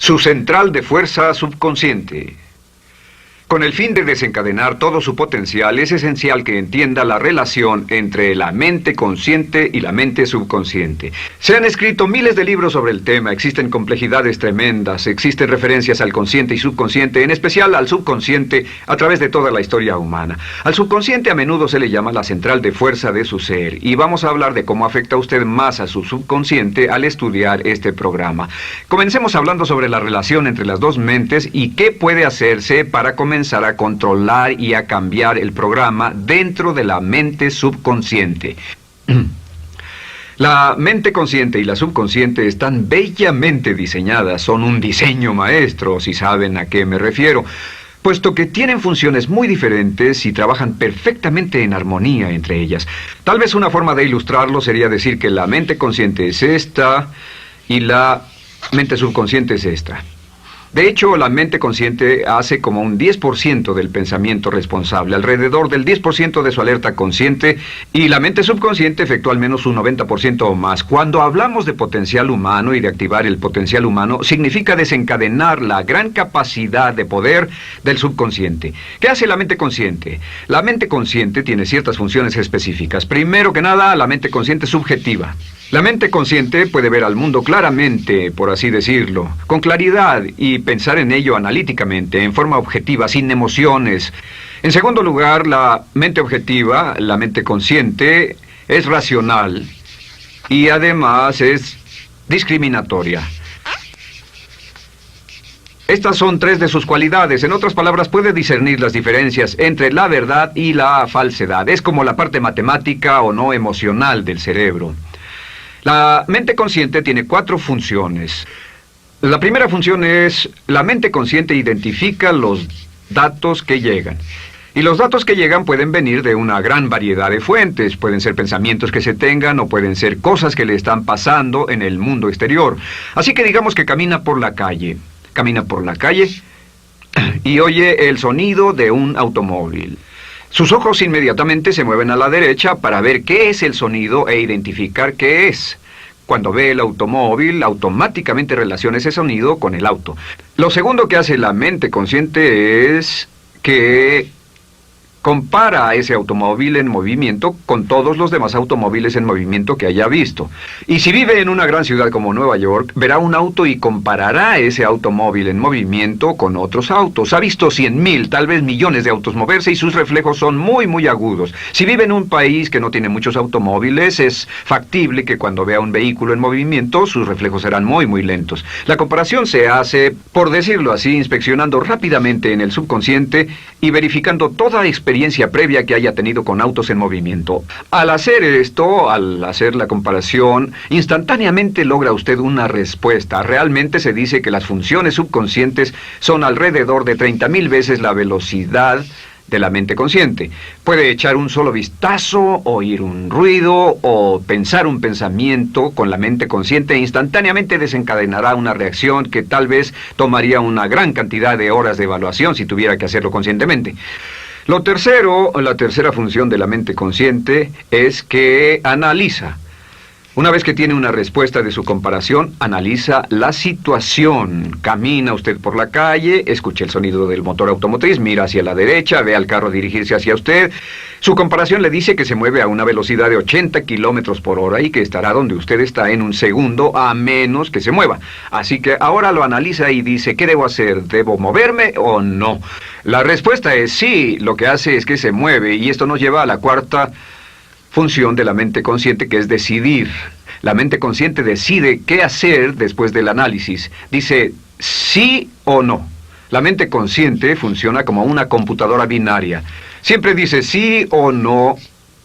Su central de fuerza subconsciente. Con el fin de desencadenar todo su potencial, es esencial que entienda la relación entre la mente consciente y la mente subconsciente. Se han escrito miles de libros sobre el tema, existen complejidades tremendas, existen referencias al consciente y subconsciente, en especial al subconsciente a través de toda la historia humana. Al subconsciente a menudo se le llama la central de fuerza de su ser, y vamos a hablar de cómo afecta usted más a su subconsciente al estudiar este programa. Comencemos hablando sobre la relación entre las dos mentes y qué puede hacerse para comenzar a controlar y a cambiar el programa dentro de la mente subconsciente. La mente consciente y la subconsciente están bellamente diseñadas, son un diseño maestro, si saben a qué me refiero, puesto que tienen funciones muy diferentes y trabajan perfectamente en armonía entre ellas. Tal vez una forma de ilustrarlo sería decir que la mente consciente es esta y la mente subconsciente es esta. De hecho, la mente consciente hace como un 10% del pensamiento responsable, alrededor del 10% de su alerta consciente, y la mente subconsciente efectúa al menos un 90% o más. Cuando hablamos de potencial humano y de activar el potencial humano, significa desencadenar la gran capacidad de poder del subconsciente. ¿Qué hace la mente consciente? La mente consciente tiene ciertas funciones específicas. Primero que nada, la mente consciente es subjetiva. La mente consciente puede ver al mundo claramente, por así decirlo, con claridad y pensar en ello analíticamente, en forma objetiva, sin emociones. En segundo lugar, la mente objetiva, la mente consciente, es racional y además es discriminatoria. Estas son tres de sus cualidades. En otras palabras, puede discernir las diferencias entre la verdad y la falsedad. Es como la parte matemática o no emocional del cerebro. La mente consciente tiene 4 funciones. La primera función es, la mente consciente identifica los datos que llegan. Y los datos que llegan pueden venir de una gran variedad de fuentes. Pueden ser pensamientos que se tengan o pueden ser cosas que le están pasando en el mundo exterior. Así que digamos que camina por la calle. Camina por la calle y oye el sonido de un automóvil. Sus ojos inmediatamente se mueven a la derecha para ver qué es el sonido e identificar qué es. Cuando ve el automóvil, automáticamente relaciona ese sonido con el auto. Lo segundo que hace la mente consciente es que compara a ese automóvil en movimiento con todos los demás automóviles en movimiento que haya visto. Y si vive en una gran ciudad como Nueva York, verá un auto y comparará ese automóvil en movimiento con otros autos. Ha visto 100,000, tal vez millones de autos moverse y sus reflejos son muy agudos. Si vive en un país que no tiene muchos automóviles, es factible que cuando vea un vehículo en movimiento, sus reflejos serán muy lentos. La comparación se hace, por decirlo así, inspeccionando rápidamente en el subconsciente y verificando toda experiencia previa que haya tenido con autos en movimiento. Al hacer esto, al hacer la comparación, instantáneamente logra usted una respuesta. Realmente se dice que las funciones subconscientes son alrededor de 30,000 veces la velocidad de la mente consciente. Puede echar un solo vistazo, oír un ruido o pensar un pensamiento con la mente consciente e instantáneamente desencadenará una reacción que tal vez tomaría una gran cantidad de horas de evaluación si tuviera que hacerlo conscientemente. La tercera función de la mente consciente es que analiza. Una vez que tiene una respuesta de su comparación, analiza la situación. Camina usted por la calle, escucha el sonido del motor automotriz, mira hacia la derecha, ve al carro dirigirse hacia usted. Su comparación le dice que se mueve a una velocidad de 80 kilómetros por hora y que estará donde usted está en un segundo, a menos que se mueva. Así que ahora lo analiza y dice, ¿qué debo hacer? ¿Debo moverme o no? La respuesta es sí, lo que hace es que se mueve, y esto nos lleva a la cuarta función de la mente consciente, que es decidir. La mente consciente decide qué hacer después del análisis. Dice sí o no. La mente consciente funciona como una computadora binaria. Siempre dice sí o no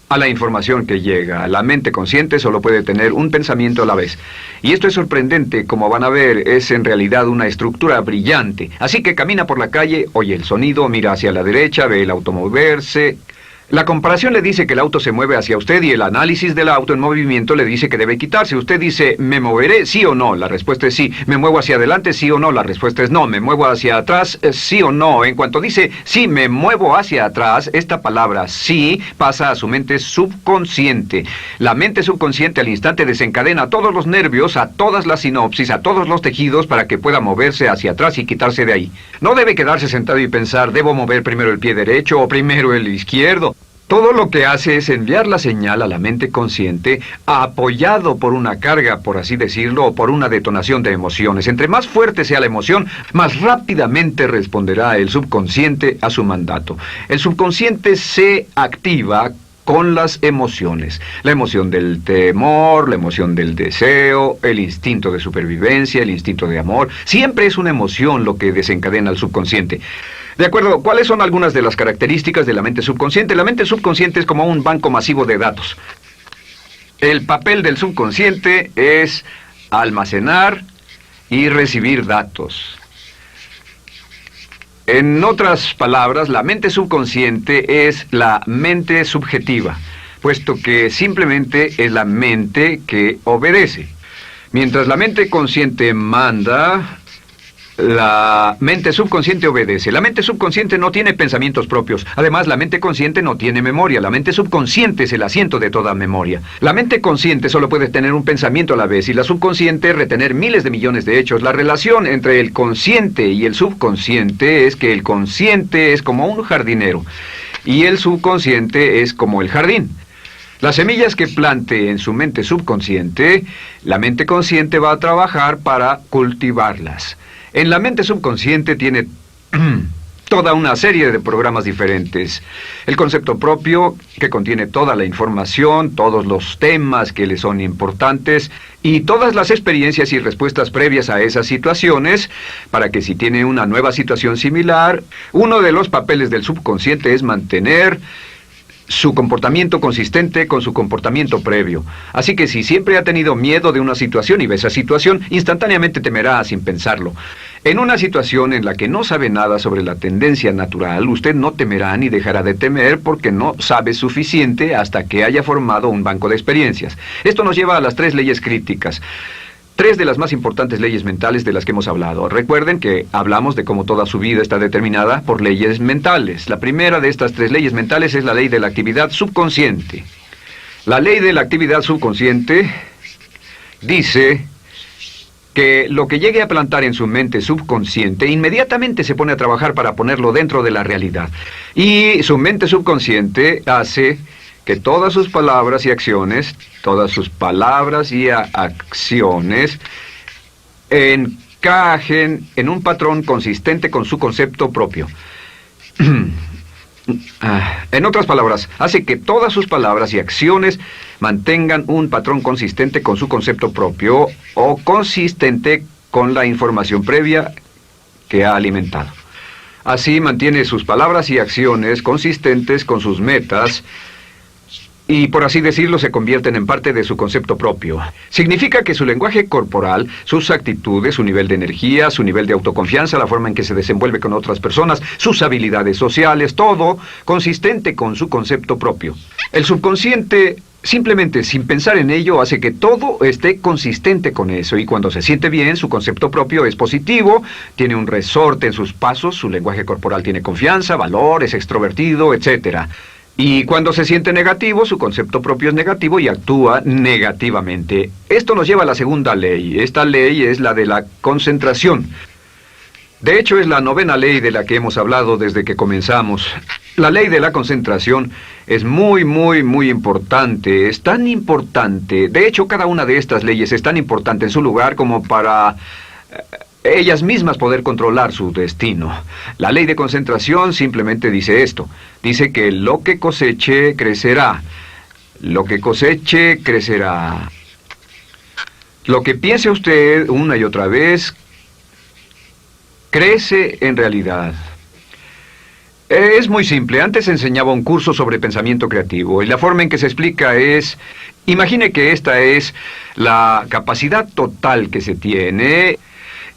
a la información que llega. La mente consciente solo puede tener un pensamiento a la vez. Y esto es sorprendente, como van a ver, es en realidad una estructura brillante. Así que camina por la calle, oye el sonido, mira hacia la derecha, ve el auto moverse. La comparación le dice que el auto se mueve hacia usted y el análisis del auto en movimiento le dice que debe quitarse. Usted dice, ¿me moveré? ¿Sí o no? La respuesta es sí. ¿Me muevo hacia adelante? ¿Sí o no? La respuesta es no. ¿Me muevo hacia atrás? ¿Sí o no? En cuanto dice, sí, me muevo hacia atrás, esta palabra sí pasa a su mente subconsciente. La mente subconsciente al instante desencadena todos los nervios, a todas las sinapsis, a todos los tejidos para que pueda moverse hacia atrás y quitarse de ahí. No debe quedarse sentado y pensar, ¿debo mover primero el pie derecho o primero el izquierdo? Todo lo que hace es enviar la señal a la mente consciente, apoyado por una carga, por así decirlo, o por una detonación de emociones. Entre más fuerte sea la emoción, más rápidamente responderá el subconsciente a su mandato. El subconsciente se activa con las emociones. La emoción del temor, la emoción del deseo, el instinto de supervivencia, el instinto de amor. Siempre es una emoción lo que desencadena al subconsciente. De acuerdo, ¿cuáles son algunas de las características de la mente subconsciente? La mente subconsciente es como un banco masivo de datos. El papel del subconsciente es almacenar y recibir datos. En otras palabras, la mente subconsciente es la mente subjetiva, puesto que simplemente es la mente que obedece. Mientras la mente consciente manda, la mente subconsciente obedece. La mente subconsciente no tiene pensamientos propios. Además, la mente consciente no tiene memoria. La mente subconsciente es el asiento de toda memoria. La mente consciente solo puede tener un pensamiento a la vez y la subconsciente retener miles de millones de hechos. La relación entre el consciente y el subconsciente es que el consciente es como un jardinero y el subconsciente es como el jardín. Las semillas que plante en su mente subconsciente, la mente consciente va a trabajar para cultivarlas. En la mente subconsciente tiene toda una serie de programas diferentes. El concepto propio, que contiene toda la información, todos los temas que le son importantes y todas las experiencias y respuestas previas a esas situaciones, para que si tiene una nueva situación similar, uno de los papeles del subconsciente es mantener su comportamiento consistente con su comportamiento previo. Así que si siempre ha tenido miedo de una situación y ve esa situación, instantáneamente temerá sin pensarlo. En una situación en la que no sabe nada sobre la tendencia natural, usted no temerá ni dejará de temer porque no sabe suficiente hasta que haya formado un banco de experiencias. Esto nos lleva a las 3 leyes críticas. 3 de las más importantes leyes mentales de las que hemos hablado. Recuerden que hablamos de cómo toda su vida está determinada por leyes mentales. La primera de estas 3 leyes mentales es la ley de la actividad subconsciente. La ley de la actividad subconsciente dice que lo que llegue a plantar en su mente subconsciente inmediatamente se pone a trabajar para ponerlo dentro de la realidad. Y su mente subconsciente hace que todas sus palabras y acciones, encajen en un patrón consistente con su concepto propio. En otras palabras, hace que todas sus palabras y acciones mantengan un patrón consistente con su concepto propio o consistente con la información previa que ha alimentado. Así mantiene sus palabras y acciones consistentes con sus metas y, por así decirlo, se convierten en parte de su concepto propio. Significa que su lenguaje corporal, sus actitudes, su nivel de energía, su nivel de autoconfianza, la forma en que se desenvuelve con otras personas, sus habilidades sociales, todo consistente con su concepto propio. El subconsciente, simplemente sin pensar en ello, hace que todo esté consistente con eso, y cuando se siente bien, su concepto propio es positivo, tiene un resorte en sus pasos, su lenguaje corporal tiene confianza, valor, es extrovertido, etc. Y cuando se siente negativo, su concepto propio es negativo y actúa negativamente. Esto nos lleva a la segunda ley. Esta ley es la de la concentración. De hecho, es la 9ª ley de la que hemos hablado desde que comenzamos. La ley de la concentración es muy importante. Es tan importante. De hecho, cada una de estas leyes es tan importante en su lugar como para ellas mismas poder controlar su destino. La ley de concentración simplemente dice esto. Dice que lo que coseche, crecerá. Lo que coseche, crecerá. Lo que piense usted una y otra vez, crece en realidad. Es muy simple. Antes enseñaba un curso sobre pensamiento creativo y la forma en que se explica es: imagine que esta es la capacidad total que se tiene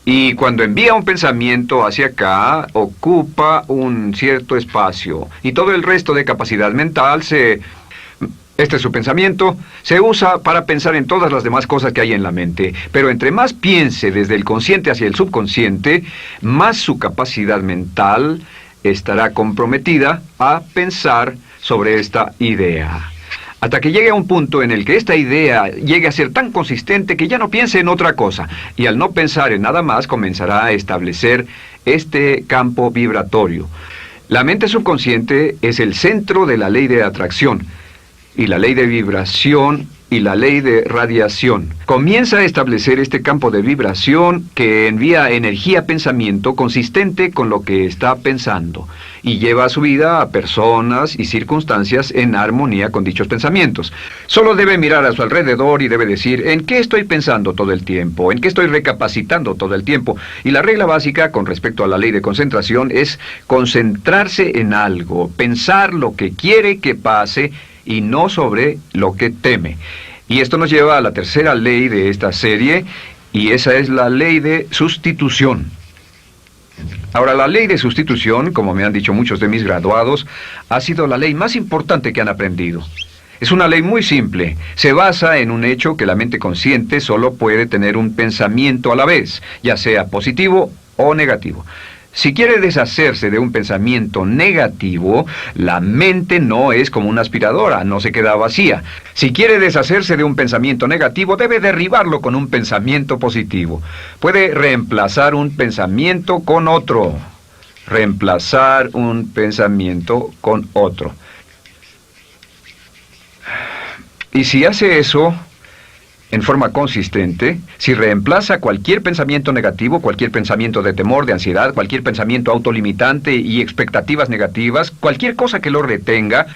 Y cuando envía un pensamiento hacia acá, ocupa un cierto espacio. Y todo el resto de capacidad mental este es su pensamiento, se usa para pensar en todas las demás cosas que hay en la mente. Pero entre más piense desde el consciente hacia el subconsciente, más su capacidad mental estará comprometida a pensar sobre esta idea. Hasta que llegue a un punto en el que esta idea llegue a ser tan consistente que ya no piense en otra cosa. Y al no pensar en nada más, comenzará a establecer este campo vibratorio. La mente subconsciente es el centro de la ley de atracción, y la ley de vibración y la ley de radiación. Comienza a establecer este campo de vibración que envía energía-pensamiento consistente con lo que está pensando y lleva a su vida a personas y circunstancias en armonía con dichos pensamientos. Solo debe mirar a su alrededor y debe decir, ¿en qué estoy pensando todo el tiempo? ¿En qué estoy recapacitando todo el tiempo? Y la regla básica con respecto a la ley de concentración es concentrarse en algo, pensar lo que quiere que pase y no sobre lo que teme. Y esto nos lleva a la tercera ley de esta serie, y esa es la ley de sustitución. Ahora, la ley de sustitución, como me han dicho muchos de mis graduados, ha sido la ley más importante que han aprendido. Es una ley muy simple. Se basa en un hecho que la mente consciente solo puede tener un pensamiento a la vez, ya sea positivo o negativo. Si quiere deshacerse de un pensamiento negativo, la mente no es como una aspiradora, no se queda vacía. Si quiere deshacerse de un pensamiento negativo, debe derribarlo con un pensamiento positivo. Puede reemplazar un pensamiento con otro. Reemplazar un pensamiento con otro. Y si hace eso en forma consistente, si reemplaza cualquier pensamiento negativo, cualquier pensamiento de temor, de ansiedad, cualquier pensamiento autolimitante y expectativas negativas, cualquier cosa que lo retenga,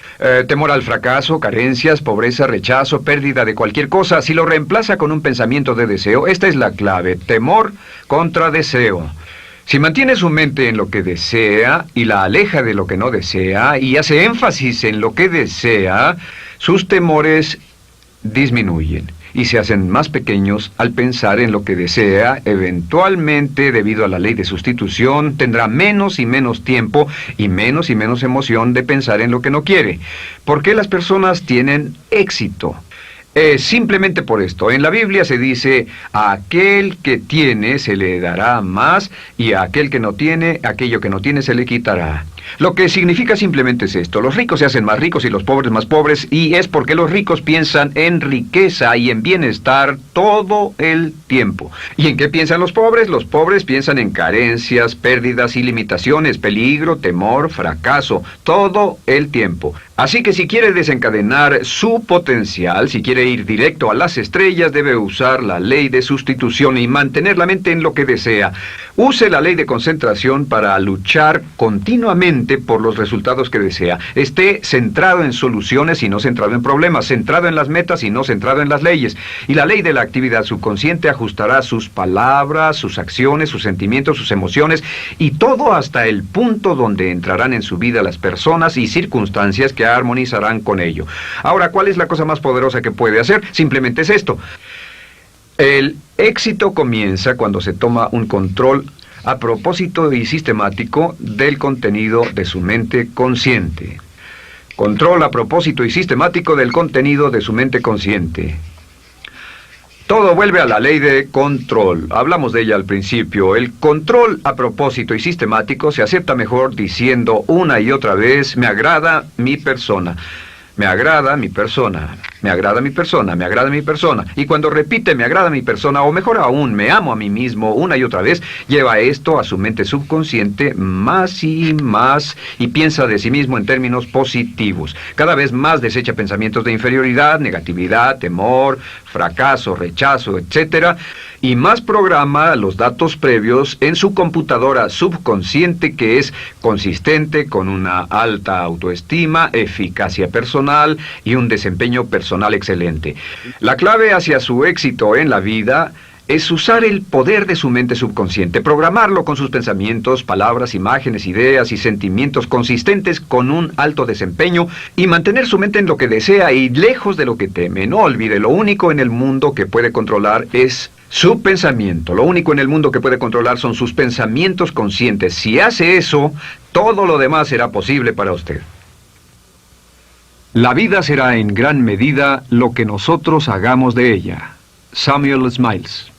temor al fracaso, carencias, pobreza, rechazo, pérdida de cualquier cosa, si lo reemplaza con un pensamiento de deseo, esta es la clave: temor contra deseo. Si mantiene su mente en lo que desea y la aleja de lo que no desea y hace énfasis en lo que desea, sus temores disminuyen y se hacen más pequeños al pensar en lo que desea. Eventualmente, debido a la ley de sustitución, tendrá menos y menos tiempo y menos emoción de pensar en lo que no quiere. ¿Por qué las personas tienen éxito? Simplemente por esto. En la Biblia se dice, a aquel que tiene se le dará más, y a aquel que no tiene, aquello que no tiene se le quitará. Lo que significa simplemente es esto: los ricos se hacen más ricos y los pobres más pobres, y es porque los ricos piensan en riqueza y en bienestar todo el tiempo. ¿Y en qué piensan los pobres? Los pobres piensan en carencias, pérdidas y limitaciones, peligro, temor, fracaso, todo el tiempo. Así que si quiere desencadenar su potencial, si quiere ir directo a las estrellas, debe usar la ley de sustitución y mantener la mente en lo que desea. Use la ley de concentración para luchar continuamente por los resultados que desea. Esté centrado en soluciones y no centrado en problemas, centrado en las metas y no centrado en las leyes. Y la ley de la actividad subconsciente ajustará sus palabras, sus acciones, sus sentimientos, sus emociones y todo hasta el punto donde entrarán en su vida las personas y circunstancias que armonizarán con ello. Ahora, ¿cuál es la cosa más poderosa que puede hacer? Simplemente es esto. El éxito comienza cuando se toma un control a propósito y sistemático del contenido de su mente consciente. Control a propósito y sistemático del contenido de su mente consciente. Todo vuelve a la ley de control. Hablamos de ella al principio. El control a propósito y sistemático se acepta mejor diciendo una y otra vez: me agrada mi persona. Me agrada mi persona, me agrada mi persona, me agrada mi persona. Y cuando repite me agrada mi persona, o mejor aún, me amo a mí mismo una y otra vez, lleva esto a su mente subconsciente más y más y piensa de sí mismo en términos positivos. Cada vez más desecha pensamientos de inferioridad, negatividad, temor, fracaso, rechazo, etc. Y más programa los datos previos en su computadora subconsciente, que es consistente con una alta autoestima, eficacia personal y un desempeño personal excelente. La clave hacia su éxito en la vida es usar el poder de su mente subconsciente, programarlo con sus pensamientos, palabras, imágenes, ideas y sentimientos consistentes con un alto desempeño y mantener su mente en lo que desea y lejos de lo que teme. No olvide, lo único en el mundo que puede controlar es Su pensamiento. Lo único en el mundo que puede controlar son sus pensamientos conscientes. Si hace eso, todo lo demás será posible para usted. La vida será en gran medida lo que nosotros hagamos de ella. Samuel Smiles.